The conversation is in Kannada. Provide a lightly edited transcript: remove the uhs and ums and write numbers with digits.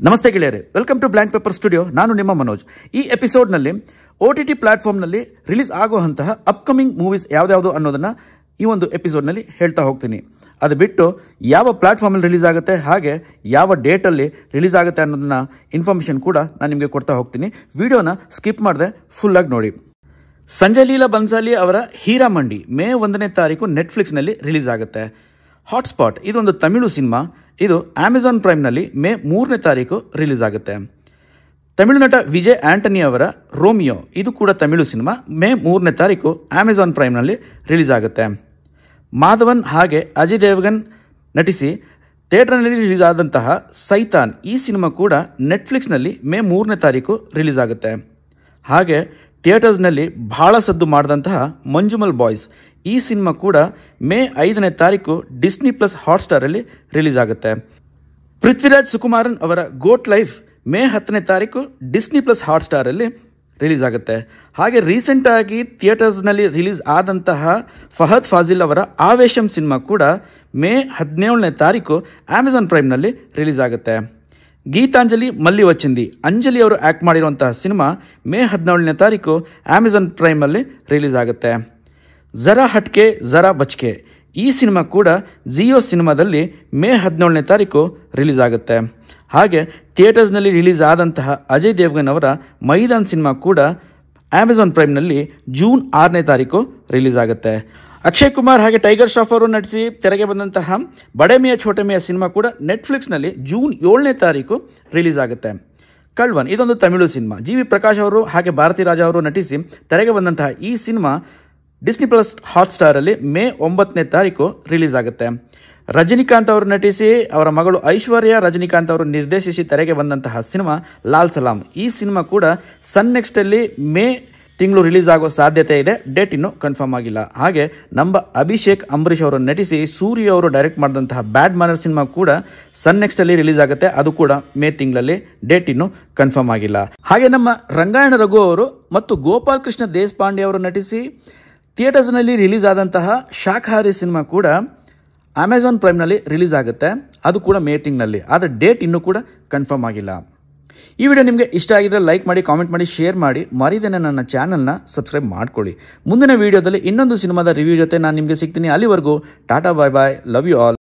ನಮಸ್ತೆ ಗೆಳೆಯರೆ, welcome to blank paper studio. ನಾನು ನಿಮ್ಮ ಮನೋಜ್. ಈ ಎಪಿಸೋಡ್ನಲ್ಲಿ OTT ಪ್ಲಾಟ್ಫಾರ್ಮ್ನಲ್ಲಿ ರಿಲೀಸ್ ಆಗುವಂತಹ ಅಪ್ಕಮಿಂಗ್ ಮೂವೀಸ್ ಯಾವ್ದಾವುದು ಅನ್ನೋದನ್ನ ಈ ಒಂದು ಎಪಿಸೋಡ್ನಲ್ಲಿ ಹೇಳ್ತಾ ಹೋಗ್ತೀನಿ. ಅದು ಬಿಟ್ಟು ಯಾವ ಪ್ಲಾಟ್ಫಾರ್ಮಲ್ಲಿ ರಿಲೀಸ್ ಆಗುತ್ತೆ ಹಾಗೆ ಯಾವ ಡೇಟಲ್ಲಿ ರಿಲೀಸ್ ಆಗುತ್ತೆ ಅನ್ನೋದನ್ನ ಇನ್ಫಾರ್ಮೇಷನ್ ಕೂಡ ನಾನು ನಿಮಗೆ ಕೊಡ್ತಾ ಹೋಗ್ತೀನಿ. ವಿಡಿಯೋನ ಸ್ಕಿಪ್ ಮಾಡದೆ ಫುಲ್ಲಾಗಿ ನೋಡಿ. ಸಂಜಯ್ ಲೀಲಾ ಬನ್ಸಾಲಿ ಅವರ ಹೀರಾ ಮಂಡಿ ಮೇ 1ನೇ ತಾರೀಕು ನೆಟ್ಫ್ಲಿಕ್ಸ್ನಲ್ಲಿ ರಿಲೀಸ್ ಆಗುತ್ತೆ. ಹಾಟ್ಸ್ಪಾಟ್ ಇದೊಂದು ತಮಿಳು ಸಿನಿಮಾ. ಇದು ಅಮೆಜಾನ್ ಪ್ರೈಮ್ನಲ್ಲಿ ಮೇ 3ನೇ ತಾರೀಕು ರಿಲೀಸ್ ಆಗುತ್ತೆ. ತಮಿಳು ನಟ ವಿಜಯ್ ಆಂಟನಿ ಅವರ ರೋಮಿಯೋ ಇದು ಕೂಡ ತಮಿಳು ಸಿನಿಮಾ. ಮೇ 3ನೇ ತಾರೀಕು ಅಮೆಜಾನ್ ಪ್ರೈಮ್ನಲ್ಲಿ ರಿಲೀಸ್ ಆಗುತ್ತೆ. ಮಾಧವನ್ ಹಾಗೆ ಅಜಯ್ ದೇವಗನ್ ನಟಿಸಿ ಥಿಯೇಟರ್ನಲ್ಲಿ ರಿಲೀಸ್ ಆದಂತಹ ಸೈತಾನ್ ಈ ಸಿನಿಮಾ ಕೂಡ ನೆಟ್ಫ್ಲಿಕ್ಸ್ನಲ್ಲಿ ಮೇ 3ನೇ ತಾರೀಕು ರಿಲೀಸ್ ಆಗುತ್ತೆ. ಹಾಗೆ ಥಿಯೇಟರ್ಸ್ನಲ್ಲಿ ಬಹಳ ಸದ್ದು ಮಾಡಿದಂತಹ ಮಂಜುಮಲ್ ಬಾಯ್ಸ್ ಈ ಸಿನಿಮಾ ಕೂಡ ಮೇ 5ನೇ ತಾರೀಕು ಡಿಸ್ನಿ ಪ್ಲಸ್ ಹಾಟ್ಸ್ಟಾರಲ್ಲಿ ರಿಲೀಸ್ ಆಗುತ್ತೆ. ಪೃಥ್ವಿರಾಜ್ ಸುಕುಮಾರನ್ ಅವರ ಗೋಟ್ ಲೈಫ್ ಮೇ 10ನೇ ತಾರೀಕು ಡಿಸ್ನಿ ಪ್ಲಸ್ ಹಾಟ್ಸ್ಟಾರಲ್ಲಿ ರಿಲೀಸ್ ಆಗುತ್ತೆ. ಹಾಗೆ ರೀಸೆಂಟ್ ಆಗಿ ಥಿಯೇಟರ್ಸ್ನಲ್ಲಿ ರಿಲೀಸ್ ಆದಂತಹ ಫಹದ್ ಫಾಜಿಲ್ ಅವರ ಆವೇಶಂ ಸಿನಿಮಾ ಕೂಡ ಮೇ 17ನೇ ತಾರೀಕು ಅಮೆಜಾನ್ ಪ್ರೈಮ್ನಲ್ಲಿ ರಿಲೀಸ್ ಆಗುತ್ತೆ. ಗೀತಾಂಜಲಿ ಮಲ್ಲಿ ವಚ್ಚಿಂದಿ ಅಂಜಲಿ ಅವರು ಆಕ್ಟ್ ಮಾಡಿರುವಂತಹ ಸಿನಿಮಾ ಮೇ 17ನೇ ತಾರೀಕು ಅಮೆಜಾನ್ ಪ್ರೈಮಲ್ಲಿ ರಿಲೀಸ್ ಆಗುತ್ತೆ. ಜರಾ ಹಟ್ಕೆ ಜರಾ ಬಚ್ಕೆ ಈ ಸಿನಿಮಾ ಕೂಡ ಜಿಯೋ ಸಿನಿಮಾದಲ್ಲಿ ಮೇ 17ನೇ ತಾರೀಕು ರಿಲೀಸ್ ಆಗುತ್ತೆ. ಹಾಗೆ ಥಿಯೇಟರ್ಸ್ನಲ್ಲಿ ರಿಲೀಸ್ ಆದಂತಹ ಅಜಯ್ ದೇವಗನ್ ಅವರ ಮೈದಾನ್ ಸಿನಿಮಾ ಕೂಡ ಅಮೆಜಾನ್ ಪ್ರೈಮ್ನಲ್ಲಿ ಜೂನ್ 6ನೇ ತಾರೀಕು ರಿಲೀಸ್ ಆಗುತ್ತೆ. ಅಕ್ಷಯ್ ಕುಮಾರ್ ಹಾಗೆ ಟೈಗರ್ ಶ್ರಾಫ್ ಅವರು ನಟಿಸಿ ತೆರೆಗೆ ಬಂದಂತಹ ಬಡೆ ಮಿಯಾ ಛೋಟೆ ಮಿಯಾ ಸಿನಿಮಾ ಕೂಡ ನೆಟ್ಫ್ಲಿಕ್ಸ್ನಲ್ಲಿ ಜೂನ್ 7ನೇ ತಾರೀಕು ರಿಲೀಸ್ ಆಗುತ್ತೆ. ಕಳ್ವನ್ ಇದೊಂದು ತಮಿಳು ಸಿನಿಮಾ. GV ಪ್ರಕಾಶ್ ಅವರು ಹಾಗೆ ಭಾರತಿ ರಾಜ ಅವರು ನಟಿಸಿ ತೆರೆಗೆ ಬಂದಂತಹ ಈ ಸಿನಿಮಾ ಡಿಸ್ನಿ ಪ್ಲಸ್ ಹಾಟ್ಸ್ಟಾರಲ್ಲಿ ಮೇ 9ನೇ ತಾರೀಕು ರಿಲೀಸ್ ಆಗುತ್ತೆ. ರಜನಿಕಾಂತ್ ಅವರು ನಟಿಸಿ ಅವರ ಮಗಳು ಐಶ್ವರ್ಯ ರಜನಿಕಾಂತ್ ಅವರು ನಿರ್ದೇಶಿಸಿ ತೆರೆಗೆ ಬಂದಂತಹ ಸಿನಿಮಾ ಲಾಲ್ ಸಲಾಂ ಈ ಸಿನಿಮಾ ಕೂಡ ಸನ್ ನೆಕ್ಸ್ಟಲ್ಲಿ ಮೇ ತಿಂಗಳು ರಿಲೀಸ್ ಆಗೋ ಸಾಧ್ಯತೆ ಇದೆ. ಡೇಟ್ ಇನ್ನೂ ಕನ್ಫರ್ಮ್ ಆಗಿಲ್ಲ. ಹಾಗೆ ನಮ್ಮ ಅಭಿಷೇಕ್ ಅಂಬರೀಷ್ ಅವರು ನಟಿಸಿ ಸೂರ್ಯ ಅವರು ಡೈರೆಕ್ಟ್ ಮಾಡಿದಂತಹ ಬ್ಯಾಡ್ ಮ್ಯಾನರ್ ಸಿನಿಮಾ ಕೂಡ ಸನ್ ನೆಕ್ಸ್ಟಲ್ಲಿ ರಿಲೀಸ್ ಆಗುತ್ತೆ. ಅದು ಕೂಡ ಮೇ ತಿಂಗಳಲ್ಲಿ. ಡೇಟ್ ಇನ್ನೂ ಕನ್ಫರ್ಮ್ ಆಗಿಲ್ಲ. ಹಾಗೆ ನಮ್ಮ ರಂಗಾಯಣ ರಘು ಅವರು ಮತ್ತು ಗೋಪಾಲ್ ಕೃಷ್ಣ ದೇಶಪಾಂಡೆ ಅವರು ನಟಿಸಿ ಥಿಯೇಟರ್ಸ್ನಲ್ಲಿ ರಿಲೀಸ್ ಆದಂತಹ ಶಾಖಾಹಾರಿ ಸಿನಿಮಾ ಕೂಡ ಅಮೆಜಾನ್ ಪ್ರೈಮ್ನಲ್ಲಿ ರಿಲೀಸ್ ಆಗುತ್ತೆ. ಅದು ಕೂಡ ಮೇ ತಿಂಗಳಲ್ಲಿ. ಆದರೆ ಡೇಟ್ ಇನ್ನೂ ಕೂಡ ಕನ್ಫರ್ಮ್ ಆಗಿಲ್ಲ. ಈ ವಿಡಿಯೋ ನಿಮಗೆ ಇಷ್ಟ ಆಗಿದ್ರೆ ಲೈಕ್ ಮಾಡಿ, ಕಾಮೆಂಟ್ ಮಾಡಿ, ಶೇರ್ ಮಾಡಿ. ಮರಿದೇನೆ ನನ್ನ ಚಾನಲ್ನ ಸಬ್ಸ್ಕ್ರೈಬ್ ಮಾಡ್ಕೊಳ್ಳಿ. ಮುಂದಿನ ವಿಡಿಯೋದಲ್ಲಿ ಇನ್ನೊಂದು ಸಿನಿಮಾದ ರಿವ್ಯೂ ಜೊತೆ ನಾನು ನಿಮಗೆ ಸಿಗ್ತೀನಿ. ಅಲ್ಲಿವರೆಗೂ ಟಾಟಾ, ಬಾಯ್ ಬಾಯ್, ಲವ್ ಯು ಆಲ್.